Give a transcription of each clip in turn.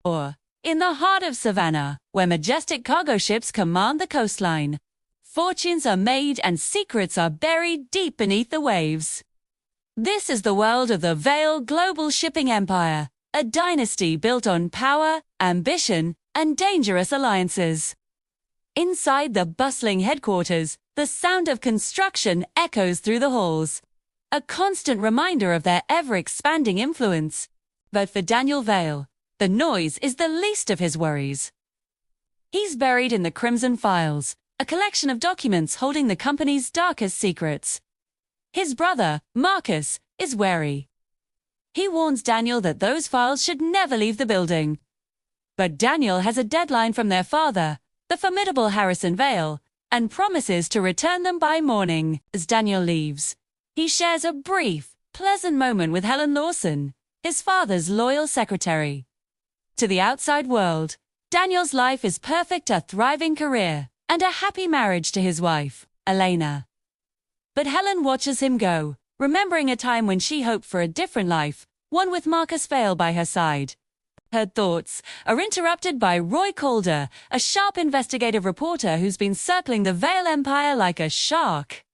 Or, in the heart of Savannah, where majestic cargo ships command the coastline, fortunes are made and secrets are buried deep beneath the waves. This is the world of the Vale Global Shipping Empire, a dynasty built on power, ambition, and dangerous alliances. Inside the bustling headquarters, the sound of construction echoes through the halls, a constant reminder of their ever-expanding influence. But for Daniel Vale, the noise is the least of his worries. He's buried in the Crimson Files, a collection of documents holding the company's darkest secrets. His brother, Marcus, is wary. He warns Daniel that those files should never leave the building. But Daniel has a deadline from their father, the formidable Harrison Vale, and promises to return them by morning. As Daniel leaves, he shares a brief, pleasant moment with Helen Lawson, his father's loyal secretary. To the outside world, Daniel's life is perfect: a thriving career and a happy marriage to his wife, Elena. But Helen watches him go, remembering a time when she hoped for a different life, one with Marcus Vale by her side. Her thoughts are interrupted by Roy Calder, a sharp investigative reporter who's been circling the Vale Empire like a shark.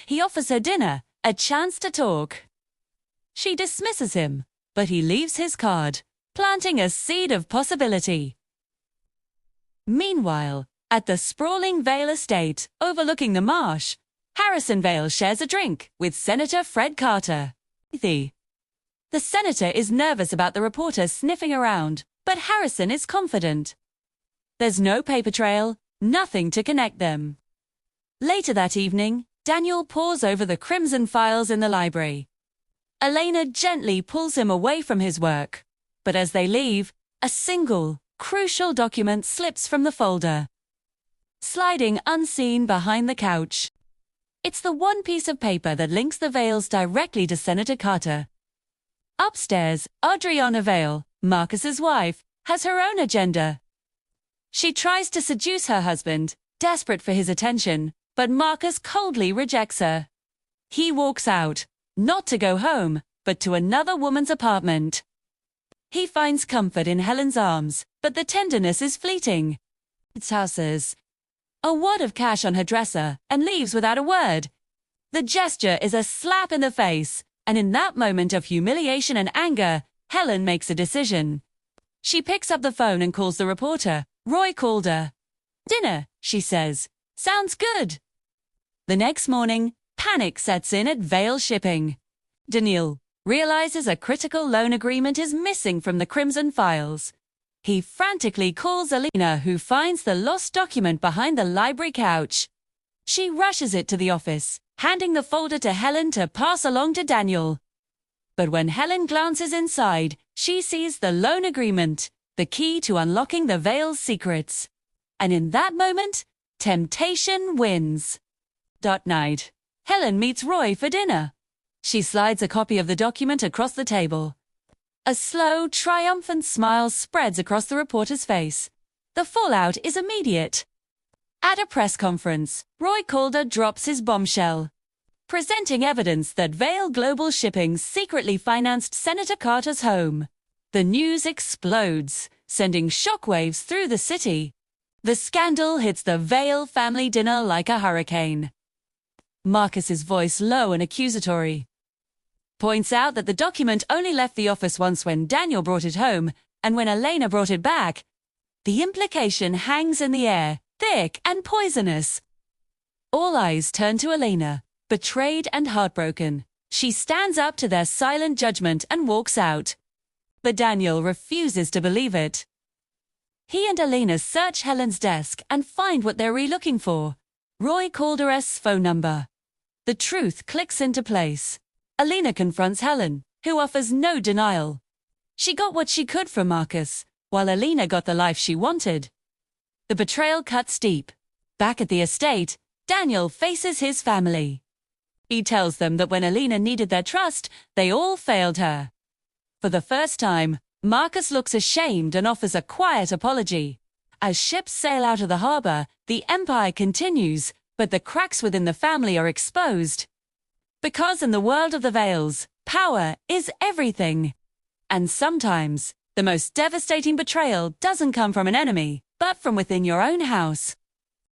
He offers her dinner, a chance to talk. She dismisses him, but he leaves his card, planting a seed of possibility. Meanwhile, at the sprawling Vale estate, overlooking the marsh, Harrison Vale shares a drink with Senator Fred Carter. The senator is nervous about the reporter sniffing around, but Harrison is confident. There's no paper trail, nothing to connect them. Later that evening, Daniel pores over the Crimson Files in the library. Elena gently pulls him away from his work, but as they leave, a single, crucial document slips from the folder, sliding unseen behind the couch. It's the one piece of paper that links the Vales directly to Senator Carter. Upstairs, Adriana Vale, Marcus's wife, has her own agenda. She tries to seduce her husband, desperate for his attention, but Marcus coldly rejects her. He walks out, not to go home, but to another woman's apartment. He finds comfort in Helen's arms, but the tenderness is fleeting. It's houses. A wad of cash on her dresser, and leaves without a word. The gesture is a slap in the face, and in that moment of humiliation and anger, Helen makes a decision. She picks up the phone and calls the reporter, Roy Calder. "Dinner," she says. "Sounds good." The next morning, panic sets in at Vale Shipping. Daniel realizes a critical loan agreement is missing from the Crimson Files. He frantically calls Elena, who finds the lost document behind the library couch. She rushes it to the office, handing the folder to Helen to pass along to Daniel. But when Helen glances inside, she sees the loan agreement, the key to unlocking the Vale's secrets. And in that moment, temptation wins. That night, Helen meets Roy for dinner. She slides a copy of the document across the table. A slow, triumphant smile spreads across the reporter's face. The fallout is immediate. At a press conference, Roy Calder drops his bombshell, presenting evidence that Vale Global Shipping secretly financed Senator Carter's home. The news explodes, sending shockwaves through the city. The scandal hits the Vale family dinner like a hurricane. Marcus's voice, low and accusatory, points out that the document only left the office once when Daniel brought it home, and when Elena brought it back. The implication hangs in the air, thick and poisonous. All eyes turn to Elena, betrayed and heartbroken. She stands up to their silent judgment and walks out. But Daniel refuses to believe it. He and Elena search Helen's desk and find what they're looking for: Roy Calder's phone number. The truth clicks into place. Elena confronts Helen, who offers no denial. She got what she could from Marcus, while Elena got the life she wanted. The betrayal cuts deep. Back at the estate, Daniel faces his family. He tells them that when Elena needed their trust, they all failed her. For the first time, Marcus looks ashamed and offers a quiet apology. As ships sail out of the harbor, the empire continues, but the cracks within the family are exposed. Because in the world of the Vales, power is everything. And sometimes, The most devastating betrayal doesn't come from an enemy, but from within your own house.